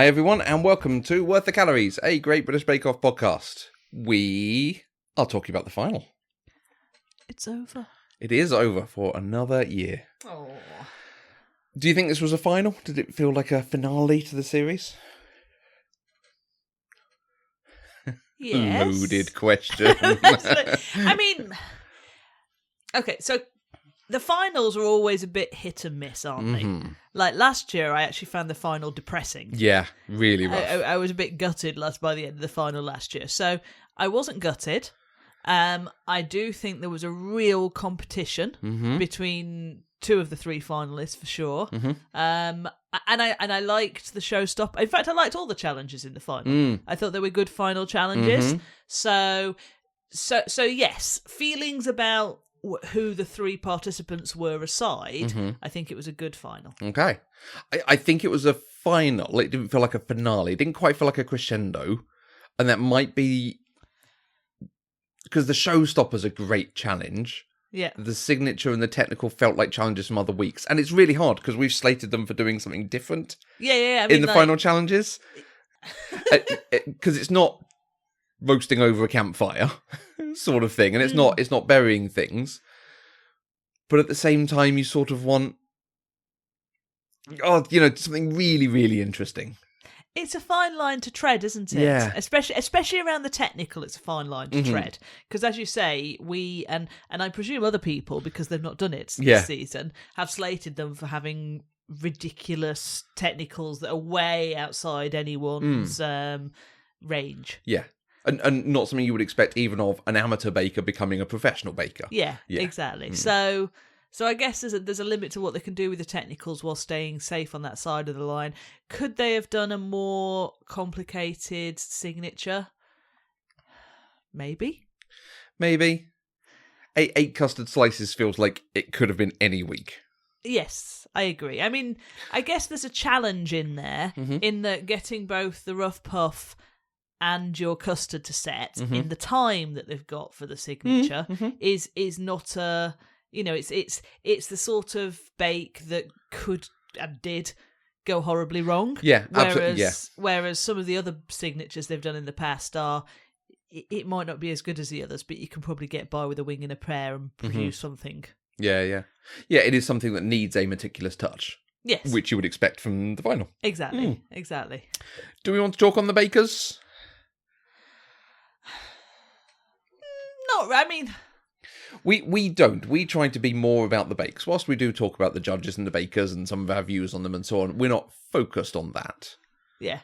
Hi everyone, and welcome to Worth the Calories, a Great British Bake Off podcast. We are talking about the final. It's over. It is over for another year. Oh. Do you think this was a final? Did it feel like a finale to the series? Yes. Loaded question. I mean, okay, so the finals are always a bit hit and miss, aren't they? Like last year, I actually found the final depressing. Yeah, really rough. I was a bit gutted by the end of the final last year. So I wasn't gutted. I do think there was a real competition between two of the three finalists for sure. And I liked the showstopper. In fact, I liked all the challenges in the final. I thought they were good final challenges. So yes, feelings about who the three participants were aside, I think it was a good final. Okay. I think it was a final. It didn't feel like a finale. It didn't quite feel like a crescendo. And that might be because the showstopper's a great challenge. Yeah. The signature and the technical felt like challenges from other weeks. And it's really hard because we've slated them for doing something different I mean, in the final challenges. Because it's not roasting over a campfire sort of thing. And it's not burying things. But at the same time, you sort of want, something really, really interesting. It's a fine line to tread, isn't it? Yeah. Especially around the technical, it's a fine line to tread. Because as you say, we, and I presume other people, because they've not done it this season, have slated them for having ridiculous technicals that are way outside anyone's range. Yeah. And not something you would expect even of an amateur baker becoming a professional baker. Yeah. Exactly. So I guess there's a limit to what they can do with the technicals while staying safe on that side of the line. Could they have done a more complicated signature? Maybe. Eight custard slices feels like it could have been any week. Yes, I agree. I mean, I guess there's a challenge in there in that getting both the rough puff and your custard to set in the time that they've got for the signature is not a... it's the sort of bake that could and did go horribly wrong. Yeah, absolutely. Whereas some of the other signatures they've done in the past are, it might not be as good as the others, but you can probably get by with a wing and a prayer and produce something. Yeah. Yeah, it is something that needs a meticulous touch. Yes. Which you would expect from the final. Exactly. Do we want to talk on the bakers? I mean... We don't. We try to be more about the bakes. Whilst we do talk about the judges and the bakers and some of our views on them and so on, we're not focused on that. Yeah.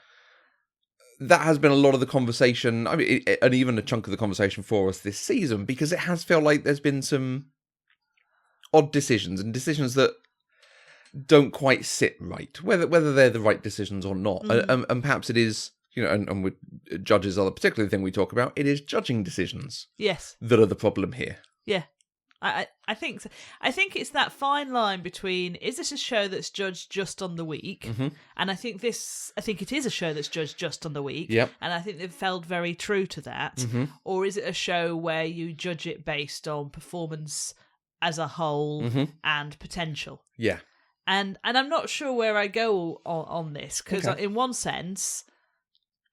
That has been a lot of the conversation, and even a chunk of the conversation for us this season, because it has felt like there's been some odd decisions and decisions that don't quite sit right, whether they're the right decisions or not. And perhaps it is... and with judges are the particular thing we talk about, it is judging decisions. Yes. That are the problem here. Yeah. I think so. I think it's that fine line between, is this a show that's judged just on the week? And I think it is a show that's judged just on the week. Yep. And I think they've felt very true to that. Or is it a show where you judge it based on performance as a whole and potential? Yeah. And I'm not sure where I go on this, because in one sense...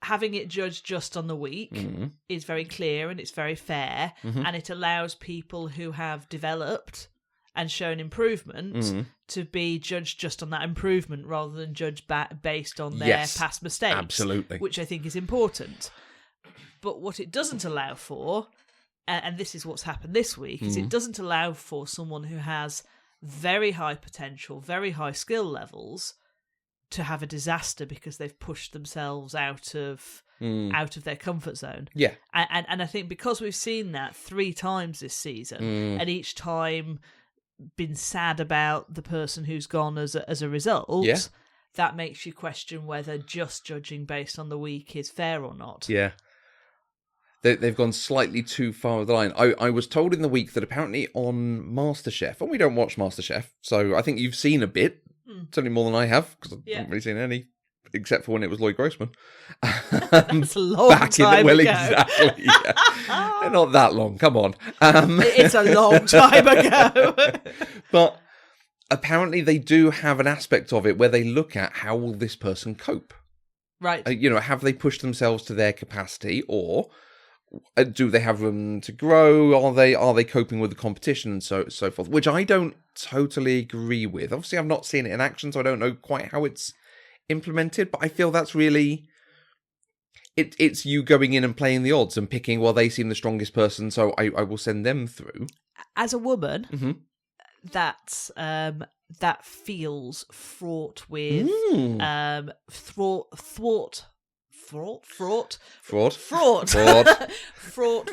having it judged just on the week is very clear and it's very fair, and it allows people who have developed and shown improvement to be judged just on that improvement rather than judged based on their past mistakes. Absolutely. Which I think is important. But what it doesn't allow for, and this is what's happened this week, is it doesn't allow for someone who has very high potential, very high skill levels to have a disaster because they've pushed themselves out of their comfort zone. Yeah. And I think because we've seen that 3 times this season, and each time been sad about the person who's gone as a result, that makes you question whether just judging based on the week is fair or not. Yeah. They've gone slightly too far with the line. I was told in the week that apparently on MasterChef, and we don't watch MasterChef, so I think you've seen a bit, certainly more than I have, because I haven't really seen any, except for when it was Lloyd Grossman. That's a long time ago. Exactly, yeah. Not that long, come on. It's a long time ago. But apparently they do have an aspect of it where they look at how will this person cope. Right. Have they pushed themselves to their capacity, or do they have room to grow? Are they coping with the competition and so forth? Which I don't totally agree with. Obviously, I've not seen it in action, so I don't know quite how it's implemented. But I feel that's really it's you going in and playing the odds and picking. Well, they seem the strongest person, so I will send them through. As a woman, Mm-hmm. that feels fraught with fraught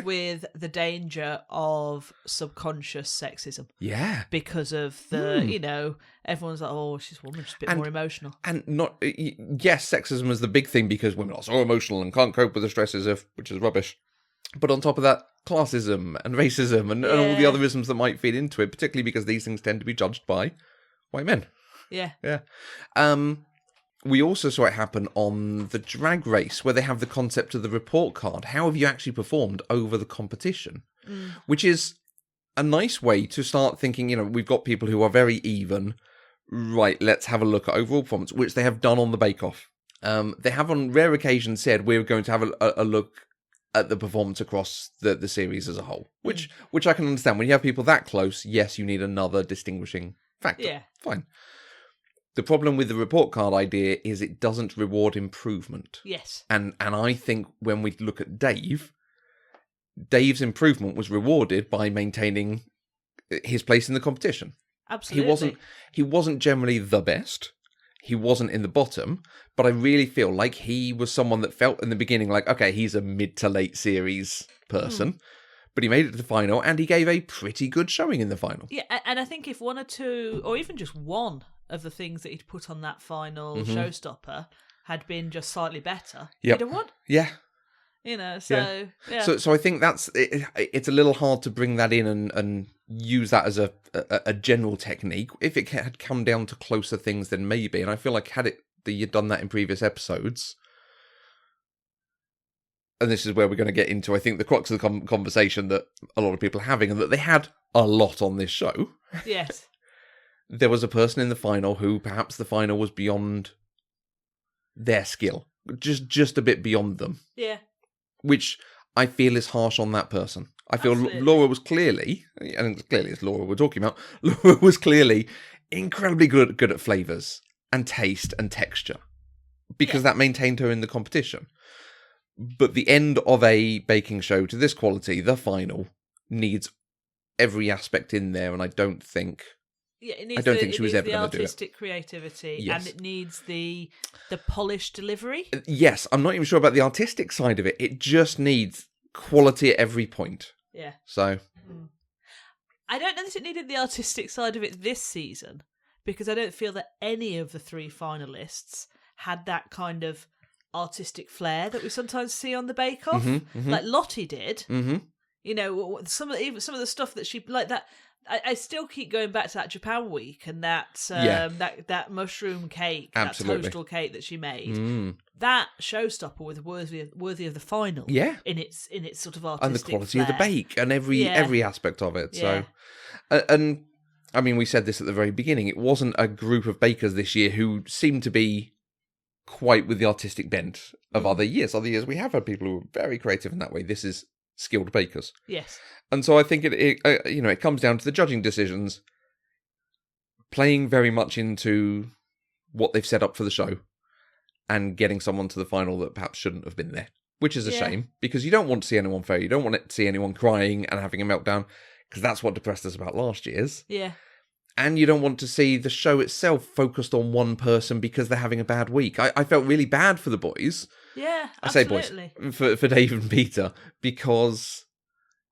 with the danger of subconscious sexism. Yeah, because of the everyone's like, oh, she's a woman, she's a bit more emotional, and not yes, sexism is the big thing because women are so emotional and can't cope with the stresses which is rubbish. But on top of that, classism and racism and all the other isms that might feed into it, particularly because these things tend to be judged by white men. Yeah. We also saw it happen on the drag race, where they have the concept of the report card. How have you actually performed over the competition? Which is a nice way to start thinking, we've got people who are very even. Right, let's have a look at overall performance, which they have done on the Bake Off. They have on rare occasions said we're going to have a look at the performance across the series as a whole, which I can understand. When you have people that close, yes, you need another distinguishing factor. Yeah. Fine. The problem with the report card idea is it doesn't reward improvement. Yes. And I think when we look at Dave's improvement was rewarded by maintaining his place in the competition. Absolutely. He wasn't generally the best. He wasn't in the bottom, but I really feel like he was someone that felt in the beginning like, okay, he's a mid to late series person. But he made it to the final, and he gave a pretty good showing in the final. Yeah, and I think if one or two, or even just one of the things that he'd put on that final showstopper had been just slightly better, he'd have won. Yeah. So I think it's a little hard to bring that in and use that as a general technique. If it had come down to closer things, then maybe. And I feel like had you'd done that in previous episodes. And this is where we're going to get into, I think, the crux of the conversation that a lot of people are having, and that they had a lot on this show. Yes. There was a person in the final who perhaps the final was beyond their skill. Just a bit beyond them. Yeah. Which I feel is harsh on that person. I feel Absolutely. Laura was clearly, and clearly it's Laura we're talking about, Laura was clearly incredibly good at flavours and taste and texture. Because that maintained her in the competition. But the end of a baking show to this quality, the final, needs every aspect in there, and I don't think she was ever going to do it. It needs the artistic creativity, and it needs the polished delivery. Yes, I'm not even sure about the artistic side of it. It just needs quality at every point. Yeah. So I don't know that it needed the artistic side of it this season, because I don't feel that any of the three finalists had that kind of artistic flair that we sometimes see on the Bake Off. Like Lottie did. Some of the stuff that she like that. I still keep going back to that Japan week and that that mushroom cake, Absolutely. that toadstool cake that she made. That showstopper was worthy of the final. Yeah, in its sort of artistic and the quality flair. of the bake and every aspect of it. Yeah. So, and I mean, we said this at the very beginning. It wasn't a group of bakers this year who seemed to be quite with the artistic bent of other years. Other years we have had people who are very creative in that way. This is skilled bakers. Yes. And so I think it comes down to the judging decisions playing very much into what they've set up for the show and getting someone to the final that perhaps shouldn't have been there, which is a shame because you don't want to see anyone fail. You don't want to see anyone crying and having a meltdown because that's what depressed us about last year's. Yeah. And you don't want to see the show itself focused on one person because they're having a bad week. I felt really bad for the boys. Yeah, absolutely. I say boys, for Dave and Peter, because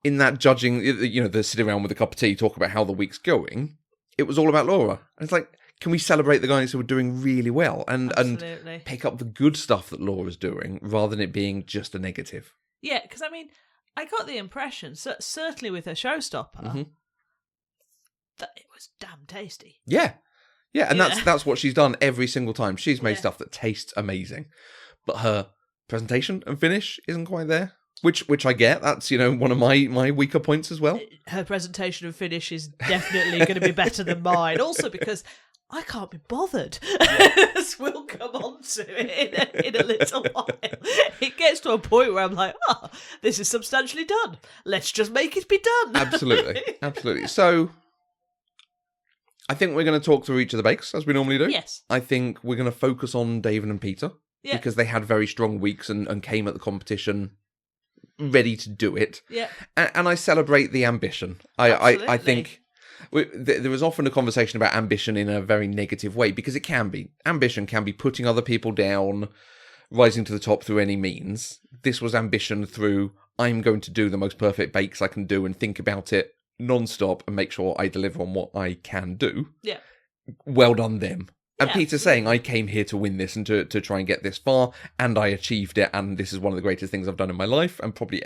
in that judging, they sit around with a cup of tea, talk about how the week's going, it was all about Laura. And it's like, can we celebrate the guys who are doing really well and pick up the good stuff that Laura's doing rather than it being just a negative? Yeah, because I mean, I got the impression, certainly with her showstopper, that it was damn tasty. Yeah. Yeah, and that's what she's done every single time. She's made stuff that tastes amazing. But her presentation and finish isn't quite there. Which I get. That's, one of my weaker points as well. Her presentation and finish is definitely going to be better than mine. Also because I can't be bothered. As we'll come on to it in a little while. It gets to a point where I'm like, this is substantially done. Let's just make it be done. Absolutely. So, I think we're going to talk through each of the bakes, as we normally do. Yes. I think we're going to focus on David and Peter, because they had very strong weeks and came at the competition ready to do it. Yeah. And I celebrate the ambition. I think... There is often a conversation about ambition in a very negative way, because it can be. Ambition can be putting other people down, rising to the top through any means. This was ambition through, I'm going to do the most perfect bakes I can do and think about it non-stop and make sure I deliver on what I can do. Yeah. Well done them. And Yeah, Peter's saying, I came here to win this and to try and get this far, and I achieved it, and this is one of the greatest things I've done in my life, and probably,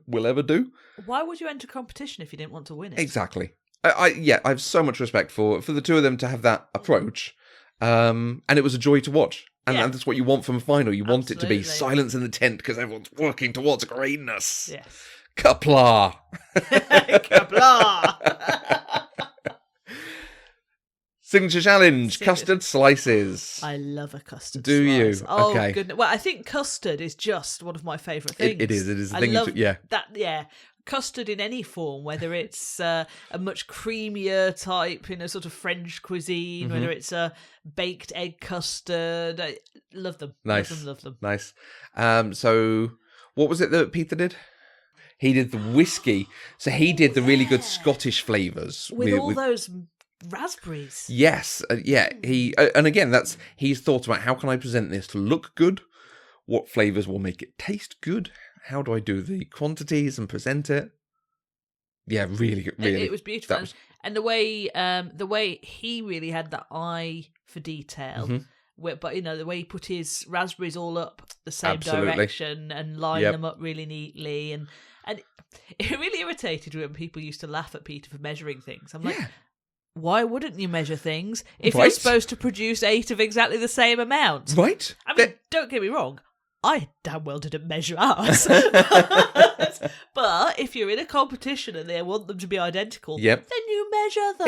will ever do. Why would you enter competition if you didn't want to win it? Exactly. I have so much respect for the two of them to have that approach, and it was a joy to watch, and that's what you want from a final. You want it to be silence in the tent because everyone's working towards greatness. Yes. Kapla. Kapla. Signature challenge: custard slices. I love a custard. Do slice. you? Oh okay. Goodness. Well, I think custard is just one of my favourite things. It is. It is. I love that. Yeah. Custard in any form, whether it's a much creamier type in a sort of French cuisine, whether it's a baked egg custard. I love them. Nice. Love them. Nice. So what was it that Peter did? He did the whiskey. So he did the really good Scottish flavours. With all those raspberries. Yes. He and again, he's thought about, how can I present this to look good? What flavours will make it taste good? How do I do the quantities and present it? Yeah, really. It was beautiful, and the way he really had that eye for detail. But the way he put his raspberries all up the same direction and line them up really neatly, and it really irritated when people used to laugh at Peter for measuring things. I'm like, why wouldn't you measure things if you're supposed to produce 8 of exactly the same amount? Right. I mean, don't get me wrong. I damn well didn't measure ours. But if you're in a competition and they want them to be identical, then you measure them.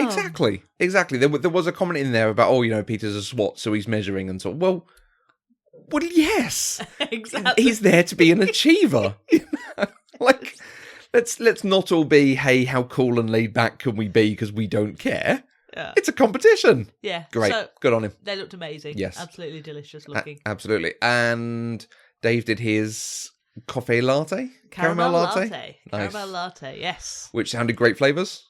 Exactly. There was a comment in there about, Peter's a SWAT, so he's measuring and so. Well, yes. Exactly. He's there to be an achiever. Like, let's not all be, hey, how cool and laid back can we be because we don't care. Yeah. It's a competition. Yeah. Great. So good on him. They looked amazing. Yes. Absolutely delicious looking. Absolutely. And Dave did his coffee latte? Caramel latte. Nice. Caramel latte, yes. Which sounded great flavours.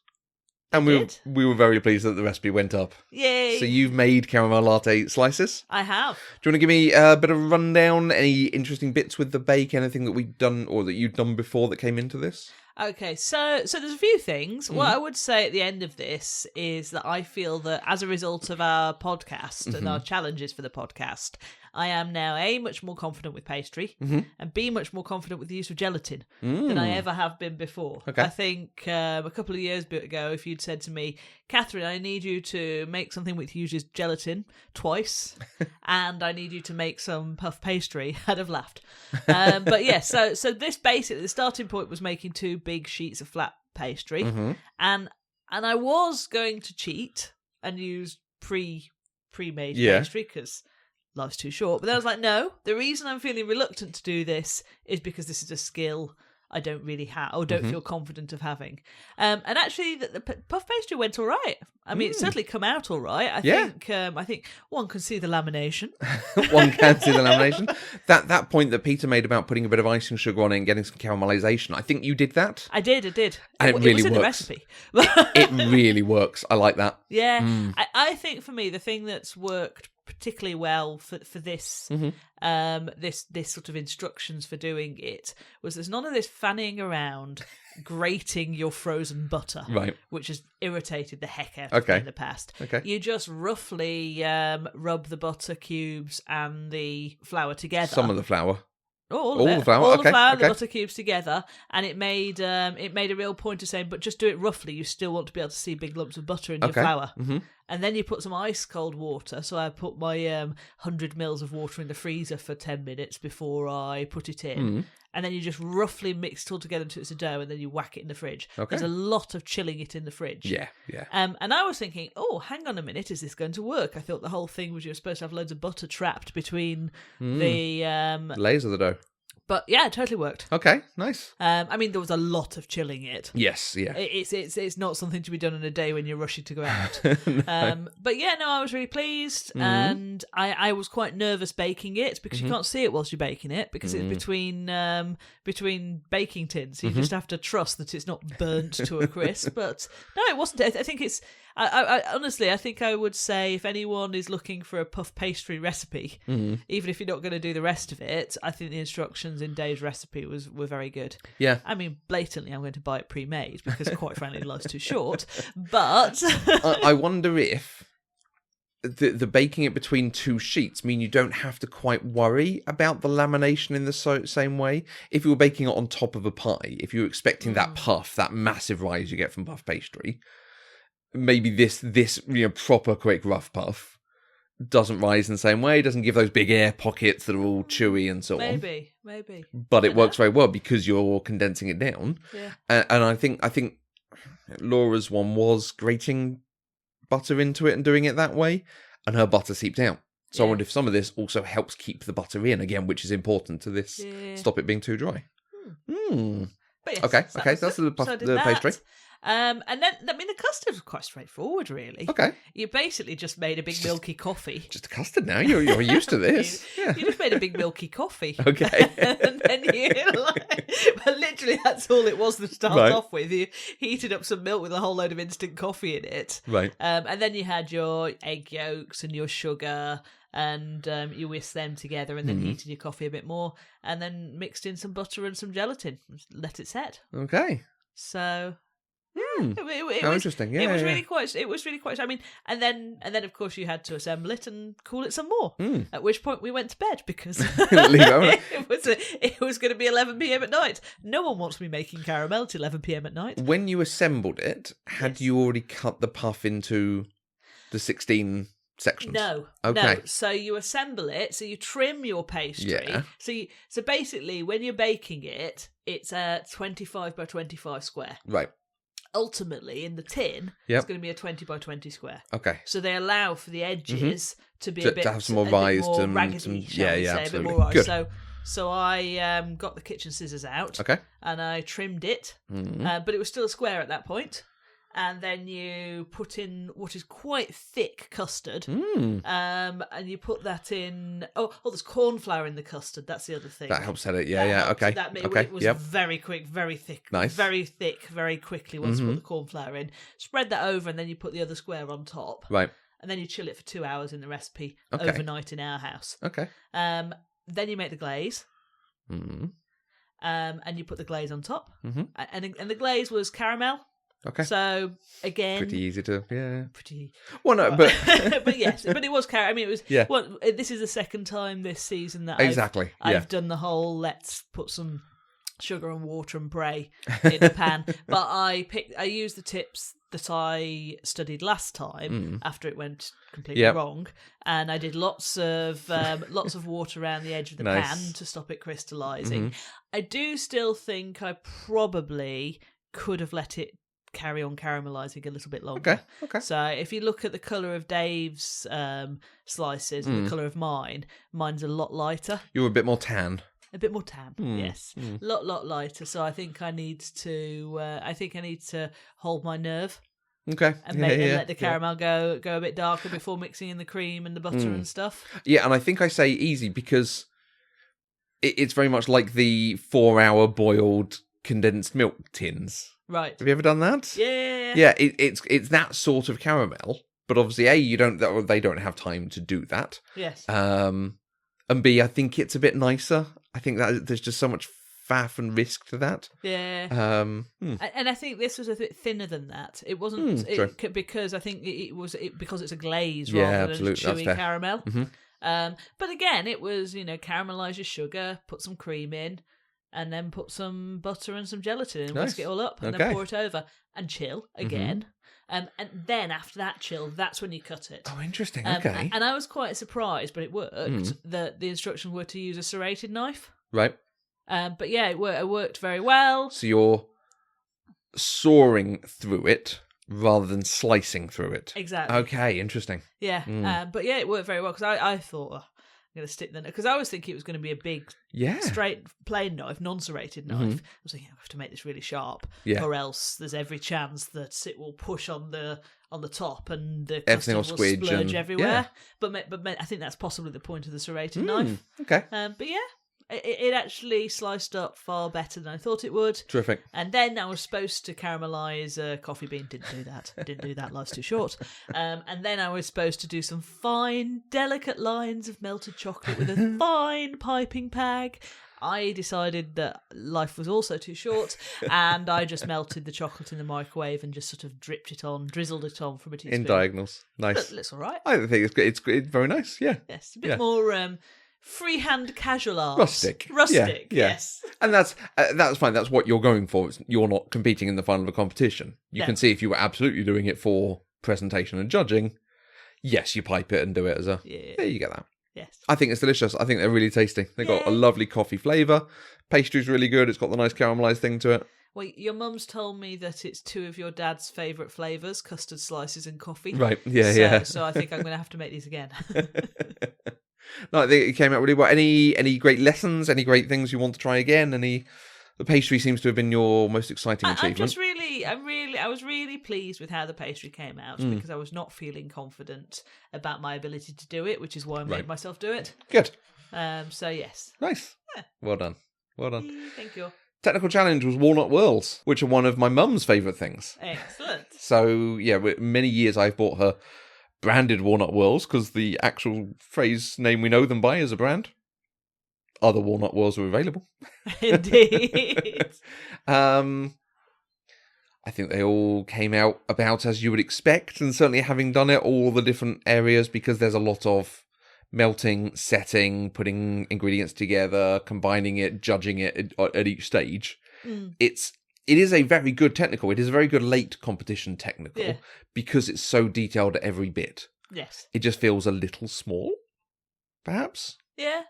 And we were very pleased that the recipe went up. Yay. So you've made caramel latte slices? I have. Do you want to give me a bit of a rundown? Any interesting bits with the bake? Anything that we've done or that you've done before that came into this? Okay, so there's a few things. What I would say at the end of this is that I feel that as a result of our podcast and our challenges for the podcast, I am now A, much more confident with pastry, and B, much more confident with the use of gelatin than I ever have been before. Okay. I think a couple of years ago, if you'd said to me, Catherine, I need you to make something which uses gelatin twice, and I need you to make some puff pastry, I'd have laughed. But yeah, so this basically, the starting point was making 2 big sheets of flat pastry, and I was going to cheat and use pre-made pastry because life's too short. But then I was like, no, the reason I'm feeling reluctant to do this is because this is a skill I don't really have or don't feel confident of having. And actually, the puff pastry went all right. I mean, it's certainly come out all right. I think one can see the lamination. One can see the lamination. That point that Peter made about putting a bit of icing sugar on it and getting some caramelization, I think you did that. I did. And it was really works. in the recipe. It really works. I like that. Yeah. I think for me, the thing that's worked particularly well for this this sort of instructions for doing it was there's none of this fanning around grating your frozen butter, right, which has irritated the heck out of me in the past. Okay. You just roughly rub the butter cubes and the flour together. Some of the flour. All the flour, the butter cubes together, and it made a real point of saying, but just do it roughly. You still want to be able to see big lumps of butter in your flour, and then you put some ice cold water. So I put my 100 mils of water in the freezer for 10 minutes before I put it in. And then you just roughly mix it all together until it's a dough, and then you whack it in the fridge. Okay. There's a lot of chilling it in the fridge. Yeah. And I was thinking, oh, hang on a minute, is this going to work? I thought the whole thing was you were supposed to have loads of butter trapped between the layers of the dough. But yeah, it totally worked. Okay, nice. I mean, there was a lot of chilling it. Yes, yeah. It's not something to be done in a day when you're rushing to go out. No. But yeah, no, I was really pleased, and I was quite nervous baking it because you can't see it whilst you're baking it because it's between baking tins. So you just have to trust that it's not burnt to a crisp. But no, it wasn't. I think it's. I honestly, I think I would say if anyone is looking for a puff pastry recipe, even if you're not going to do the rest of it, I think the instructions in Dave's recipe were very good. Yeah. I mean, blatantly, I'm going to buy it pre-made because, quite frankly, life's too short. But I wonder if the baking it between two sheets mean you don't have to quite worry about the lamination in the same way. If you were baking it on top of a pie, if you were expecting that puff, that massive rise you get from puff pastry, maybe this proper quick rough puff doesn't rise in the same way, doesn't give those big air pockets that are all chewy and so on. Maybe. But it works very well because you're condensing it down. Yeah. And I think Laura's one was grating butter into it and doing it that way, and her butter seeped out. So I wonder if some of this also helps keep the butter in again, which is important to this. Yeah. Stop it being too dry. But yes, okay, that's the pastry. And then, I mean, the custard was quite straightforward, really. Okay. You basically just made a big milky coffee. Just a custard now. You're used to this. You just made a big milky coffee. Okay. And then well, literally, that's all it was to start off with. You heated up some milk with a whole load of instant coffee in it. Right. And then you had your egg yolks and your sugar, and you whisked them together and then heated your coffee a bit more, and then mixed in some butter and some gelatin. Let it set. Okay. So... It was interesting. Yeah, it was really quite. It was really quite. I mean, and then of course you had to assemble it and cool it some more. At which point we went to bed because it was going to be 11 p.m. at night. No one wants me making caramel at 11 p.m. at night. When you assembled it, had you already cut the puff into the 16 sections? No. Okay. No. So you assemble it. So you trim your pastry. Yeah. So basically, when you're baking it, it's a 25 by 25 square. Right. Ultimately, in the tin, it's going to be a 20 by 20 square. Okay. So they allow for the edges to be a bit... To have some more rise. Raggedy, absolutely. A bit more rise. Good. So I got the kitchen scissors out. Okay. And I trimmed it. But it was still a square at that point. And then you put in what is quite thick custard. And you put that in... Oh, there's corn flour in the custard. That's the other thing. That helps set it. Yeah. Okay. It was very quick, very thick. Nice. Very thick, very quickly once you put the corn flour in. Spread that over and then you put the other square on top. Right. And then you chill it for 2 hours in the recipe overnight in our house. Okay. Then you make the glaze. And you put the glaze on top. And the glaze was caramel. Okay. So again, pretty easy to pretty. Well, no, but but yes, but it was caramel. I mean, it was. Yeah. Well, this is the second time this season that I've done the whole let's put some sugar and water and pray in a pan. But I used the tips that I studied last time after it went completely wrong, and I did lots of water around the edge of the pan to stop it crystallizing. I do still think I probably could have let it carry on caramelizing a little bit longer. Okay. So if you look at the colour of Dave's slices and the colour of mine's a lot lighter. You're a bit more tan. A bit more tan, yes. A lot lighter. So I think I need to hold my nerve. Okay. And let the caramel go a bit darker before mixing in the cream and the butter and stuff. Yeah, and I think I say easy because it's very much like the 4-hour boiled condensed milk tins. Right. Have you ever done that? Yeah. Yeah, it's that sort of caramel, but obviously they don't have time to do that. Yes. And B, I think it's a bit nicer. I think that there's just so much faff and risk to that. Yeah. And I think this was a bit thinner than that. It wasn't because I think because it's a glaze rather than a chewy caramel. But again, it was caramelize your sugar, put some cream in. and then put some butter and some gelatin in and Nice. whisk it all up, and Okay. then pour it over and chill again. And then after that chill, that's when you cut it. Oh, interesting. Okay. And I was quite surprised, but it worked, that the instructions were to use a serrated knife. Right. But yeah, it worked very well. So you're sawing through it rather than slicing through it. Exactly. Okay, interesting. Yeah. But yeah, it worked very well, because I thought, I'm going to stick the... Because I was thinking it was going to be a big, straight, plain knife, non-serrated knife. I was thinking, I have to make this really sharp, or else there's every chance that it will push on the top and the Everything custard will will squidge splurge and- everywhere. But I think that's possibly the point of the serrated knife. Okay. But yeah, it actually sliced up far better than I thought it would. Terrific. And then I was supposed to caramelise a coffee bean. Didn't do that. Life's too short. And then I was supposed to do some fine, delicate lines of melted chocolate with a fine piping bag. I decided that life was also too short, and I just melted the chocolate in the microwave and just sort of drizzled it on from a teaspoon. In diagonals. Nice. Looks all right. I think it's very nice. Yeah. Yes, a bit more freehand casual art. Rustic. Rustic, Yeah. yes. And that's fine. That's what you're going for. You're not competing in the final of a competition. You can see if you were absolutely doing it for presentation and judging, yes, you pipe it and do it as a... Yeah. There you get that. Yes. I think it's delicious. I think they're really tasty. They've got a lovely coffee flavour. Pastry's really good. It's got the nice caramelised thing to it. Well, your mum's told me that it's two of your dad's favourite flavours, custard slices and coffee. Right, yeah. So I think I'm going to have to make these again. No, I think it came out really well. Any great lessons? Any great things you want to try again? The pastry seems to have been your most exciting achievement. I was really pleased with how the pastry came out, because I was not feeling confident about my ability to do it, which is why I made myself do it. Good. So yes. Nice. Yeah. Well done. Well done. Thank you. Technical challenge was Walnut Whirls, which are one of my mum's favourite things. Excellent. So, yeah, many years I've bought her branded Walnut Whirls, because the actual phrase name we know them by is a brand. Other Walnut Whirls are available. Indeed. I think they all came out about as you would expect, and certainly having done it, all the different areas, because there's a lot of melting, setting, putting ingredients together, combining it, judging it at each stage. It is a very good technical. It is a very good late competition technical, because it's so detailed at every bit. Yes. It just feels a little small, perhaps. Yeah.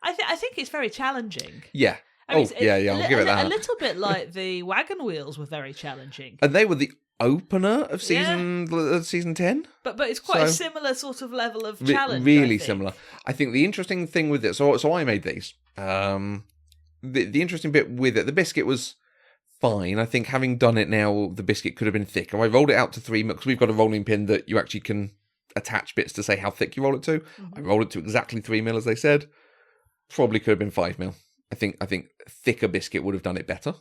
I think it's very challenging. Yeah. I mean, I'll give it that. A little bit like the wagon wheels were very challenging. And they were the opener of season 10. But it's quite a similar sort of level of challenge. Really similar. I think the interesting thing with it, so I made these. The interesting bit with it, the biscuit was fine. I think having done it now, the biscuit could have been thicker. I rolled it out to 3 mil, because we've got a rolling pin that you actually can attach bits to say how thick you roll it to. I rolled it to exactly 3 mil, as they said. Probably could have been 5 mil. I think thicker biscuit would have done it better.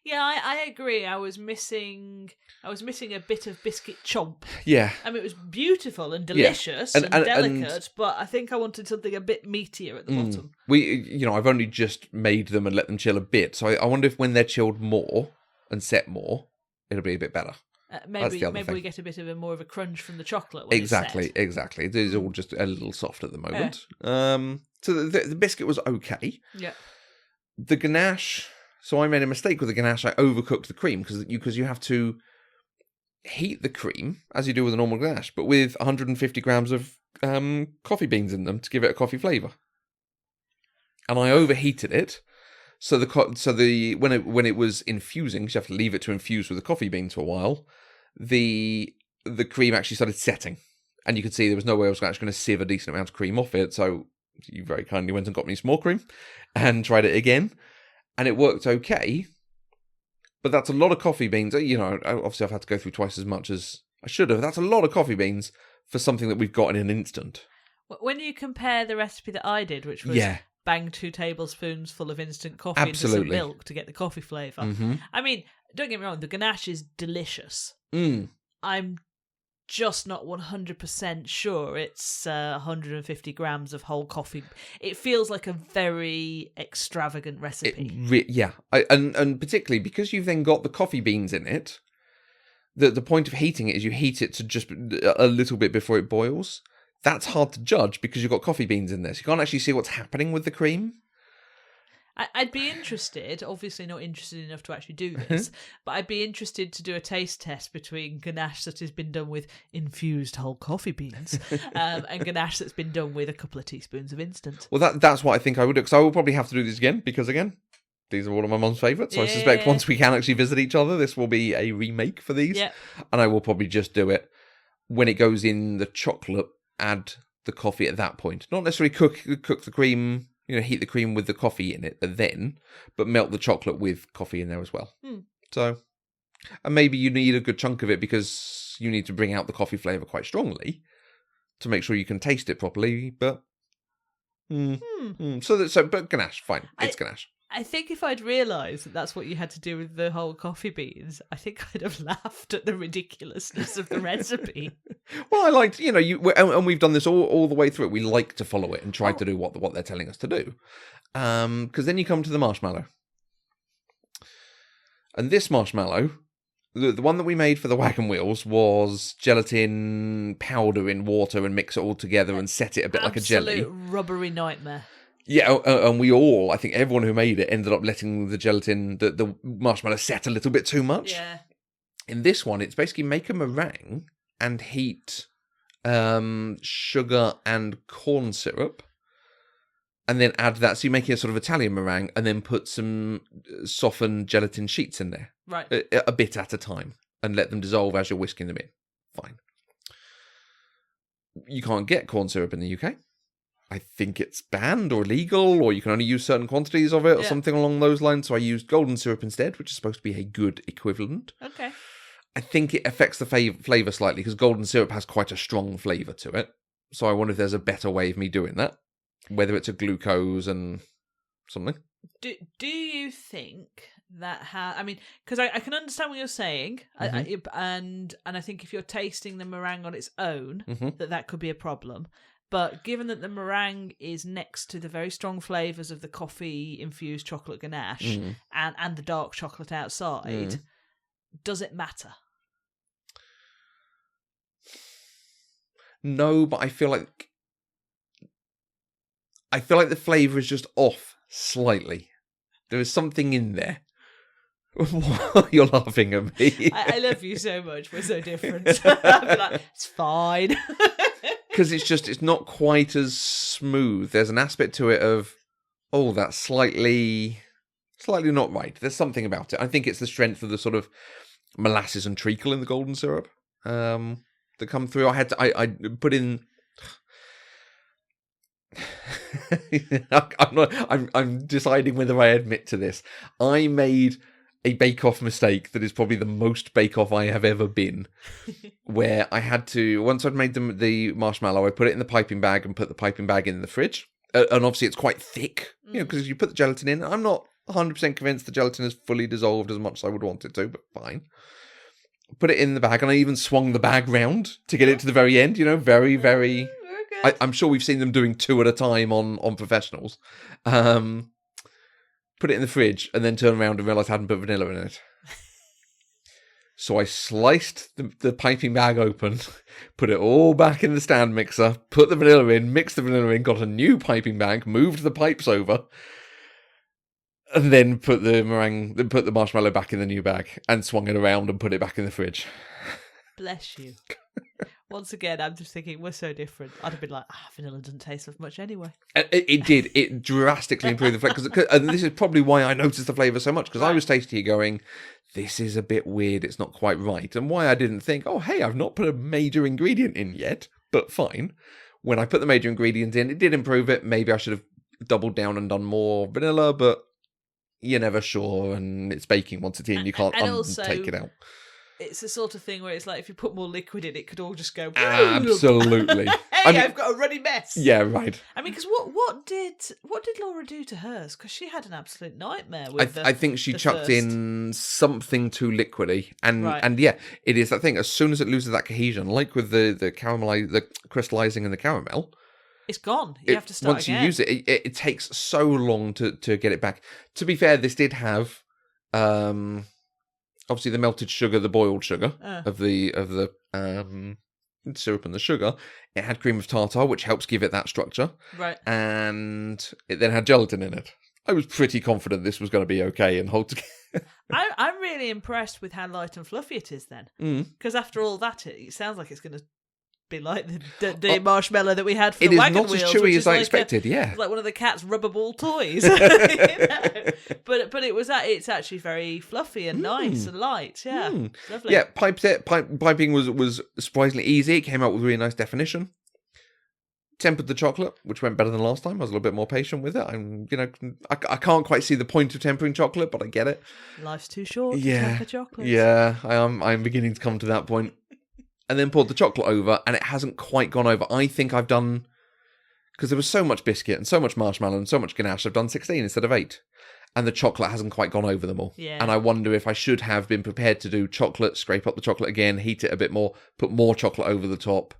Yeah, I agree. I was missing a bit of biscuit chomp. Yeah. I mean, it was beautiful and delicious and delicate, but I think I wanted something a bit meatier at the bottom. I've only just made them and let them chill a bit, so I wonder if when they're chilled more and set more, it'll be a bit better. Maybe we get a bit of more of a crunch from the chocolate. When Exactly. It is all just a little soft at the moment. So the biscuit was okay. Yeah. The ganache. So I made a mistake with the ganache. I overcooked the cream because you have to heat the cream as you do with a normal ganache, but with 150 grams of coffee beans in them to give it a coffee flavour. And I overheated it. So when it was infusing, because you have to leave it to infuse with the coffee beans for a while, the cream actually started setting, and you could see there was no way I was actually going to sieve a decent amount of cream off it. So you very kindly went and got me some more cream, and tried it again, and it worked okay. But that's a lot of coffee beans. Obviously I've had to go through twice as much as I should have. That's a lot of coffee beans for something that we've got in an instant. When you compare the recipe that I did, which was bang 2 tablespoons full of instant coffee into some milk to get the coffee flavour. I mean, don't get me wrong, the ganache is delicious. I'm just not 100% sure it's 150 grams of whole coffee. It feels like a very extravagant recipe. And particularly because you've then got the coffee beans in it, the point of heating it is you heat it to just a little bit before it boils. That's hard to judge because you've got coffee beans in there. So you can't actually see what's happening with the cream. I'd be interested, obviously not interested enough to actually do this, but I'd be interested to do a taste test between ganache that has been done with infused whole coffee beans and ganache that's been done with a couple of teaspoons of instant. Well, that's what I think I would do, because I will probably have to do this again, because again, these are all of my mum's favourites, so I suspect once we can actually visit each other, this will be a remake for these, and I will probably just do it when it goes in the chocolate, add the coffee at that point. Not necessarily cook the cream, heat the cream with the coffee in it but melt the chocolate with coffee in there as well. So, and maybe you need a good chunk of it because you need to bring out the coffee flavour quite strongly to make sure you can taste it properly, but... But ganache, fine. It's ganache. I think if I'd realised that that's what you had to do with the whole coffee beans, I think I'd have laughed at the ridiculousness of the recipe. Well, I liked, and we've done this all the way through it. We like to follow it and try to do what they're telling us to do. Because then you come to the marshmallow. And this marshmallow, the one that we made for the wagon wheels was gelatin powder in water and mix it all together and set it a bit like a jelly. Absolute rubbery nightmare. Yeah, and we all, I think everyone who made it ended up letting the gelatin, the marshmallow set a little bit too much. Yeah. In this one, it's basically make a meringue and heat sugar and corn syrup, and then add that. So you're making a sort of Italian meringue, and then put some softened gelatin sheets in there. Right. A bit at a time, and let them dissolve as you're whisking them in. Fine. You can't get corn syrup in the UK. I think it's banned or illegal, or you can only use certain quantities of it or something along those lines. So I used golden syrup instead, which is supposed to be a good equivalent. Okay. I think it affects the flavour slightly because golden syrup has quite a strong flavour to it. So I wonder if there's a better way of me doing that, whether it's a glucose and something. Do you think that because I can understand what you're saying, and I think if you're tasting the meringue on its own, that could be a problem. But given that the meringue is next to the very strong flavours of the coffee-infused chocolate ganache and the dark chocolate outside, does it matter? No, but I feel like the flavour is just off slightly. There is something in there. You're laughing at me. I love you so much. We're so different. I'd be like, it's fine. Because it's not quite as smooth. There's an aspect to it of, that's slightly not right. There's something about it. I think it's the strength of the sort of molasses and treacle in the golden syrup that come through. I put in. I'm deciding whether I admit to this. I made a bake-off mistake that is probably the most bake-off I have ever been, where I had to, once I'd made the marshmallow, I put it in the piping bag and put the piping bag in the fridge. And obviously it's quite thick, because you put the gelatin in. I'm not 100% convinced the gelatin is fully dissolved as much as I would want it to, but fine. Put it in the bag, and I even swung the bag round to get it to the very end, very, very... I'm sure we've seen them doing 2 at a time on professionals. Put it in the fridge, and then turn around and realise I hadn't put vanilla in it. So I sliced the piping bag open, put it all back in the stand mixer, put the vanilla in, mixed the vanilla in, got a new piping bag, moved the pipes over, and then put the marshmallow back in the new bag, and swung it around and put it back in the fridge. Bless you. Once again, I'm just thinking, we're so different. I'd have been like, vanilla doesn't taste of much anyway. It did. It drastically improved the flavour. And this is probably why I noticed the flavour so much, because I was tasting it going, this is a bit weird, it's not quite right. And why I didn't think, hey, I've not put a major ingredient in yet, but fine. When I put the major ingredient in, it did improve it. Maybe I should have doubled down and done more vanilla, but you're never sure, and it's baking once it's in. You can't take it out. It's the sort of thing where it's like if you put more liquid in, it could all just go. Absolutely. I've got a runny mess. Yeah, right. Because what did Laura do to hers? Because she had an absolute nightmare with I think she chucked in something too liquidy, and yeah, it is that thing. As soon as it loses that cohesion, like with the crystallizing and the caramel, it's gone. You have to start once again. you use it. It takes so long to get it back. To be fair, this did have. Obviously, the melted sugar, the boiled sugar of the syrup and the sugar. It had cream of tartar, which helps give it that structure. Right. And it then had gelatin in it. I was pretty confident this was going to be okay and hold together. I'm really impressed with how light and fluffy it is then. Because after all that, it sounds like it's going to be like the marshmallow that we had for the wagon wheels. It is not as chewy as I expected, yeah. It's like one of the cat's rubber ball toys. You know? But it's actually very fluffy and nice and light, yeah. Lovely. Yeah, piping was surprisingly easy. It came out with really nice definition. Tempered the chocolate, which went better than last time. I was a little bit more patient with it. I can't quite see the point of tempering chocolate, but I get it. Life's too short to temper chocolate. Yeah, I'm beginning to come to that point. And then poured the chocolate over, and it hasn't quite gone over. I think I've done, because there was so much biscuit and so much marshmallow and so much ganache, I've done 16 instead of 8. And the chocolate hasn't quite gone over them all. Yeah. And I wonder if I should have been prepared to do chocolate, scrape up the chocolate again, heat it a bit more, put more chocolate over the top,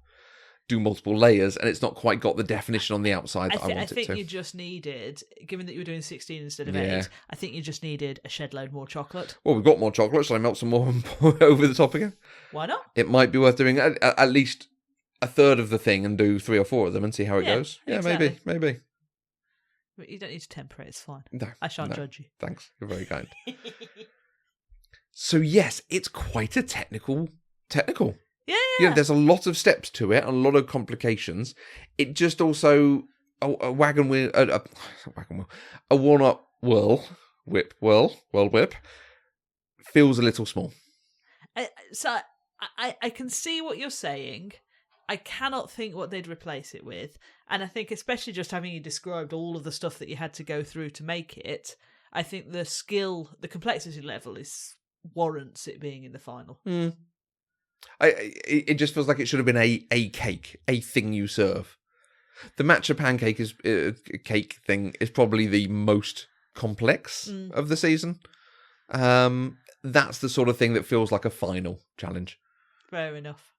do multiple layers, and it's not quite got the definition on the outside that I want it to. I think you just needed, given that you were doing 16 instead of 8, I think you just needed a shed load more chocolate. Well, we've got more chocolate, so I melt some more and pour it over the top again? Why not? It might be worth doing at least a third of the thing and do 3 or 4 of them and see how it goes. Yeah, exactly. maybe. But you don't need to temper it, it's fine. No, I shan't judge you. Thanks, you're very kind. So yes, it's quite a technical. Yeah. You know, there's a lot of steps to it and a lot of complications. It just also a wagon wheel, a walnut whip feels a little small. So I can see what you're saying. I cannot think what they'd replace it with. And I think especially just having you described all of the stuff that you had to go through to make it, I think the complexity level warrants it being in the final. It just feels like it should have been a cake, a thing you serve. The matcha pancake cake thing is probably the most complex of the season. That's the sort of thing that feels like a final challenge. Fair enough.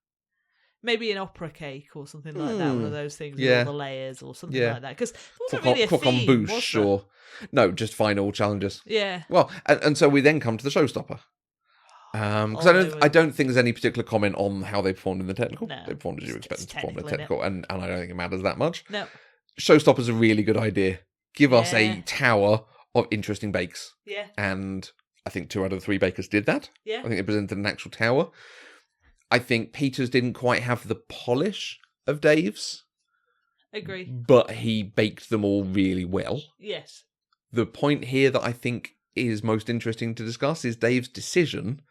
Maybe an opera cake or something like that. One of those things with all the layers or something like that. Because there wasn't really a theme, bouche or no, just final challenges. Yeah. Well, and so we then come to the showstopper. Because I don't think there's any particular comment on how they performed in the technical. No, they performed as you expect them to perform in the technical, and I don't think it matters that much. No. Showstopper's a really good idea. Give us a tower of interesting bakes. Yeah. And I think 2 out of the 3 bakers did that. Yeah. I think they presented an actual tower. I think Peter's didn't quite have the polish of Dave's. Agree. But he baked them all really well. Yes. The point here that I think is most interesting to discuss is Dave's decision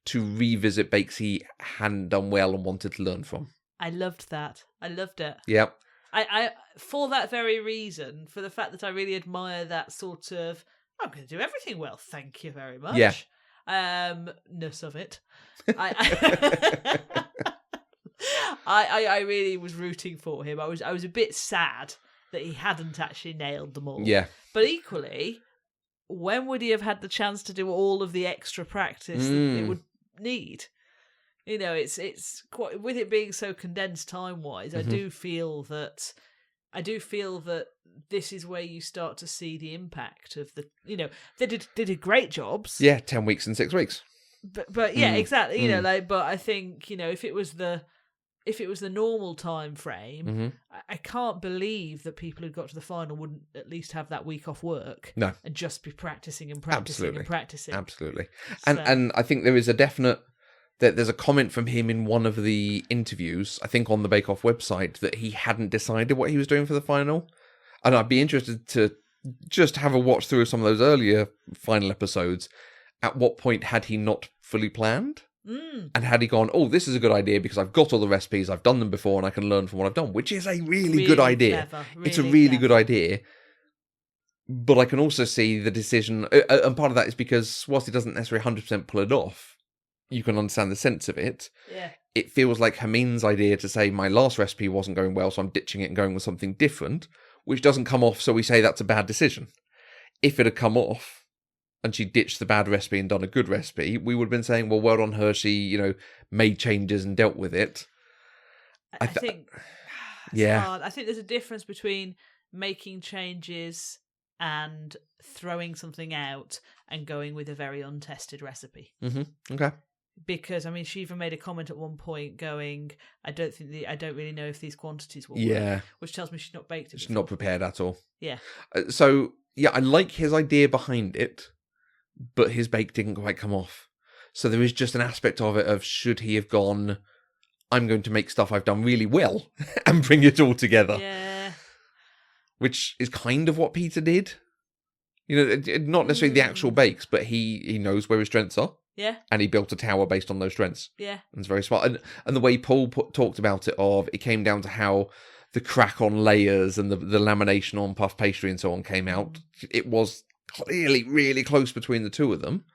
to revisit bakes he hadn't done well and wanted to learn from. I loved that. I loved it. Yep. I for that very reason, for the fact that I really admire that sort of, I'm going to do everything well, thank you very much. Yeah. Ness of it. I really was rooting for him. I was a bit sad that he hadn't actually nailed them all. Yeah. But equally, when would he have had the chance to do all of the extra practice that it would need? You know, it's quite, with it being so condensed time wise. I do feel that this is where you start to see the impact of the. You know, they did great jobs. Yeah, 10 weeks and 6 weeks. But yeah, exactly. You know, but I think, you know, if it was the normal time frame, I can't believe that people who got to the final wouldn't at least have that week off work. No. And just be practicing and practicing and practicing. Absolutely. So, and I think there is a definite, there's a comment from him in one of the interviews, I think on the Bake Off website, that he hadn't decided what he was doing for the final. And I'd be interested to just have a watch through of some of those earlier final episodes. At what point had he not fully planned? And had he gone, oh, this is a good idea because I've got all the recipes, I've done them before, and I can learn from what I've done, which is a really good idea. Clever, it's a really good idea. But I can also see the decision, and part of that is because whilst he doesn't necessarily 100% pull it off, you can understand the sense of it. Yeah. It feels like Hermine's idea to say, my last recipe wasn't going well, so I'm ditching it and going with something different, which doesn't come off, so we say that's a bad decision. If it had come off, and she ditched the bad recipe and done a good recipe, we would have been saying, well done her, she, you know, made changes and dealt with it. I think yeah. hard. I think there's a difference between making changes and throwing something out and going with a very untested recipe. Okay. Because, I mean, she even made a comment at one point going, I don't really know if these quantities will work. Which tells me she's not baked it before. She's not prepared at all. Yeah. So I like his idea behind it, but his bake didn't quite come off. So there is just an aspect of it of, should he have gone, I'm going to make stuff I've done really well and bring it all together. Yeah. Which is kind of what Peter did. Not necessarily the actual bakes, but he knows where his strengths are. Yeah. And he built a tower based on those strengths. Yeah. And it's very smart. And the way Paul talked about it came down to how the crack on layers and the lamination on puff pastry and so on came out. It was clearly really close between the two of them.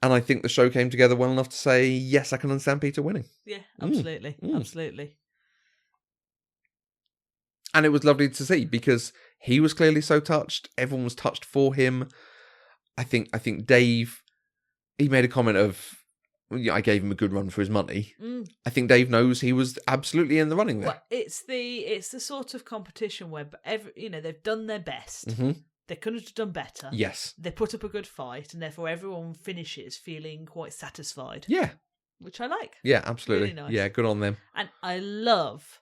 And I think the show came together well enough to say, yes, I can understand Peter winning. Yeah, absolutely. Absolutely. And it was lovely to see, because he was clearly so touched. Everyone was touched for him. I think Dave, he made a comment of, I gave him a good run for his money. I think Dave knows he was absolutely in the running there. Well, it's the sort of competition where they've done their best. Mm-hmm. They couldn't have done better. Yes. They put up a good fight, and therefore everyone finishes feeling quite satisfied. Yeah. Which I like. Yeah, absolutely. Really nice. Yeah, good on them. And I loved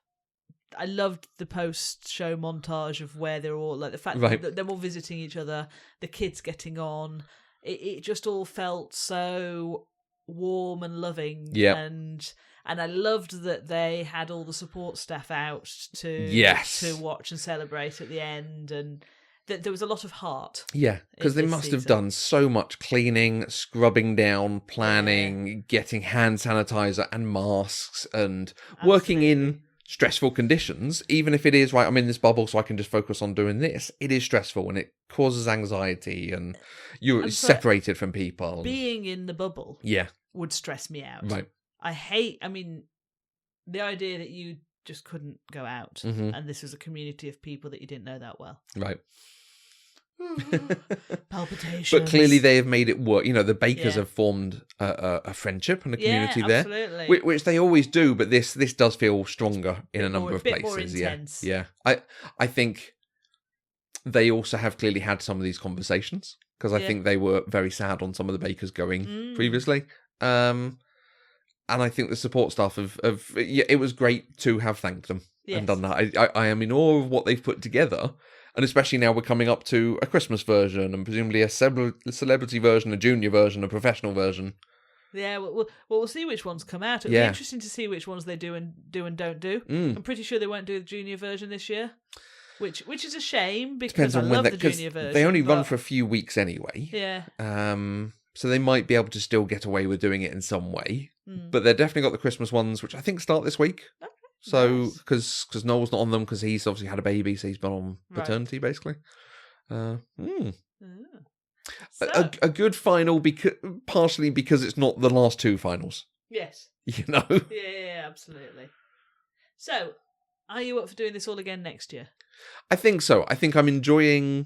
the post-show montage of where they're all, like the fact that they're all visiting each other, the kids getting on. It just all felt so warm and loving. Yeah. And I loved that they had all the support staff out to watch and celebrate at the end, and that there was a lot of heart. Yeah, because they must have done so much cleaning, scrubbing down, planning, getting hand sanitizer and masks, and working in stressful conditions. Even if it is, I'm in this bubble so I can just focus on doing this, it is stressful and it causes anxiety and you're separated from people. Being in the bubble would stress me out. Right. The idea that you just couldn't go out, and this was a community of people that you didn't know that well. Right. Palpitations. But clearly they have made it work. The bakers have formed a friendship and a community there, absolutely. Which they always do. But this does feel stronger in a number of places. More intense. Yeah. I think they also have clearly had some of these conversations, because I think they were very sad on some of the bakers going previously. And I think the support staff it was great to have thanked them and done that. I am in awe of what they've put together. And especially now we're coming up to a Christmas version and presumably a celebrity version, a junior version, a professional version. Yeah, we'll see which ones come out. It'll be interesting to see which ones they do and don't do. I'm pretty sure they won't do the junior version this year, which is a shame, because I love the junior version. They only run for a few weeks anyway. Yeah. So they might be able to still get away with doing it in some way. But they've definitely got the Christmas ones, which I think start this week. Okay. So, because Noel's not on them, because he's obviously had a baby, so he's been on paternity, basically. So, a good final, partially because it's not the last two finals. Yes. Yeah, absolutely. So, are you up for doing this all again next year? I think so. I think I'm enjoying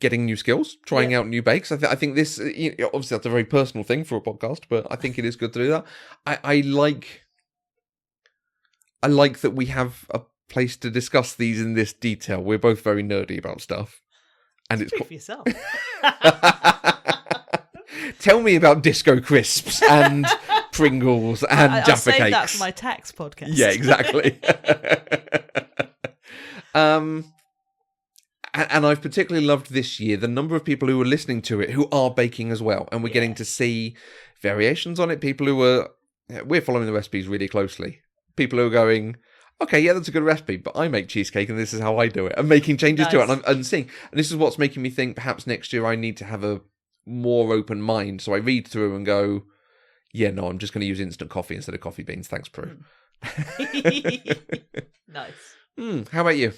getting new skills, trying out new bakes. I think this, obviously that's a very personal thing for a podcast, but I think it is good to do that. I like that we have a place to discuss these in this detail. We're both very nerdy about stuff. And Speak for yourself. Tell me about Disco Crisps and Pringles and Jaffa Cakes. I'll save that for my tax podcast. Yeah, exactly. And I've particularly loved this year the number of people who are listening to it who are baking as well. And we're getting to see variations on it. People who we're following the recipes really closely. People who are going, okay, yeah, that's a good recipe, but I make cheesecake and this is how I do it. And making changes to it and seeing. And this is what's making me think perhaps next year I need to have a more open mind. So I read through and go, yeah, no, I'm just going to use instant coffee instead of coffee beans. Thanks, Prue. Nice. How about you?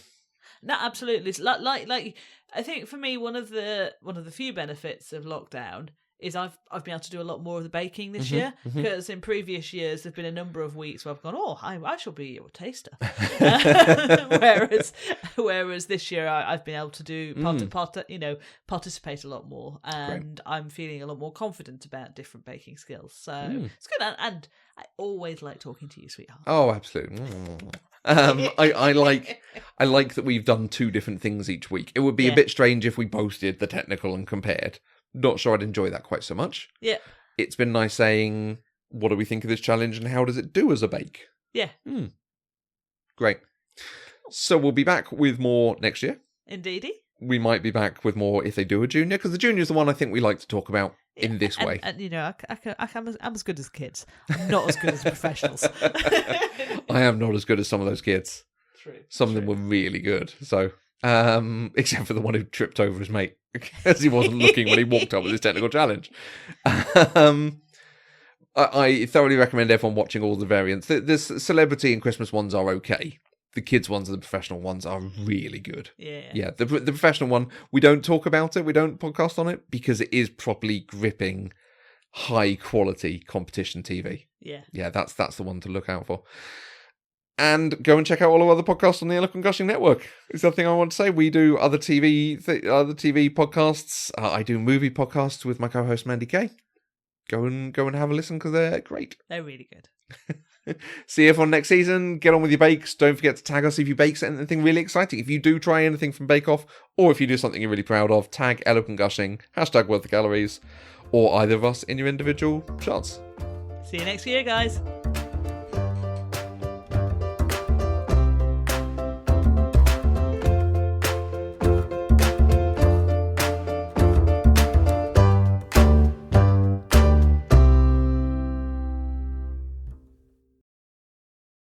No, absolutely. Like I think for me, one of the few benefits of lockdown is I've been able to do a lot more of the baking this year, because in previous years there've been a number of weeks where I've gone, I shall be your taster. whereas this year I've been able to do participate a lot more, and great. I'm feeling a lot more confident about different baking skills. So it's good, and I always like talking to you, sweetheart. Oh, absolutely. I like that we've done two different things each week. It would be a bit strange if we both did the technical and compared. Not sure I'd enjoy that quite so much. Yeah. It's been nice saying, what do we think of this challenge and how does it do as a bake? Yeah. Great. So we'll be back with more next year. Indeedy. we might be back with more if they do a junior, because the junior is the one I think we like to talk about in this way. And I'm as good as kids. I'm not as good as professionals. I am not as good as some of those kids. True. Some of them were really good. So, except for the one who tripped over his mate because he wasn't looking when he walked up with his technical challenge. I thoroughly recommend everyone watching all the variants. The celebrity and Christmas ones are okay. The kids ones and the professional ones are really good. Yeah. The professional one, we don't talk about it. We don't podcast on it because it is properly gripping, high quality competition TV. Yeah. That's the one to look out for. And go and check out all our other podcasts on the Eloquent Gushing Network. Is the other thing I want to say. We do other TV podcasts. I do movie podcasts with my co-host Mandy Kay. Go and have a listen because they're great. They're really good. See you everyone next season. Get on with your bakes. Don't forget to tag us if you bake anything really exciting. If you do try anything from Bake Off, or if you do something you're really proud of, tag Eloquent Gushing, #Worth the Calories, or either of us in your individual shots. See you next year, guys.